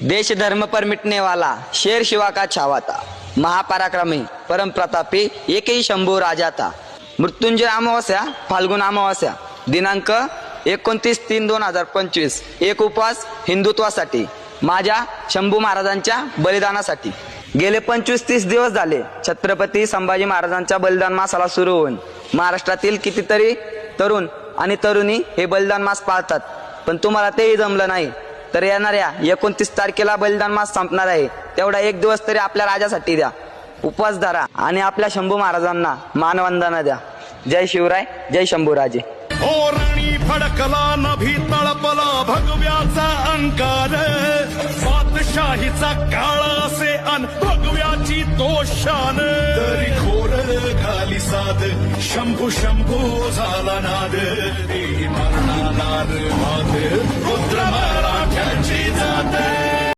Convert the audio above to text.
देश धर्म पर मिटने वाला शेर शिवा का छावा था, महापराक्रमी परम प्रतापी एकही शंभू राजा था। मृत्युंजय अमावस्या फाल्गुन अमावस्या दिनांक 29/3/2025 एक उपवास हिंदुत्वासाठी, माझ्या शंभू महाराजांच्या बलिदानासाठी। गेले 25-30 दिवस झाले छत्रपती संभाजी महाराजांच्या बलिदान मासाला सुरू होऊन महाराष्ट्रातील कितीतरी तरुण आणि तरुणी हे बलिदान मास पाळतात, पण तुम्हाला तेही जमलं नाही। तर येणाऱ्या 29 तारखेला बलिदान मास संपणार आहे, तेवढा एक दिवस तरी आपल्या राजासाठी द्या, उपवास धरा आणि आपल्या शंभू महाराजांना मानवंदना द्या। जय शिवराय, जय शंभूराजे। ओ राणी फडकला नभी तळपला भगव्याचा अंकार, बादशाहीचा काळा असे अन भगव्याची तो शान। तरी खोर खाली साध शंभू शंभू झाला नाद, देही मरणानार मात रुद्र मराठ्याची जात।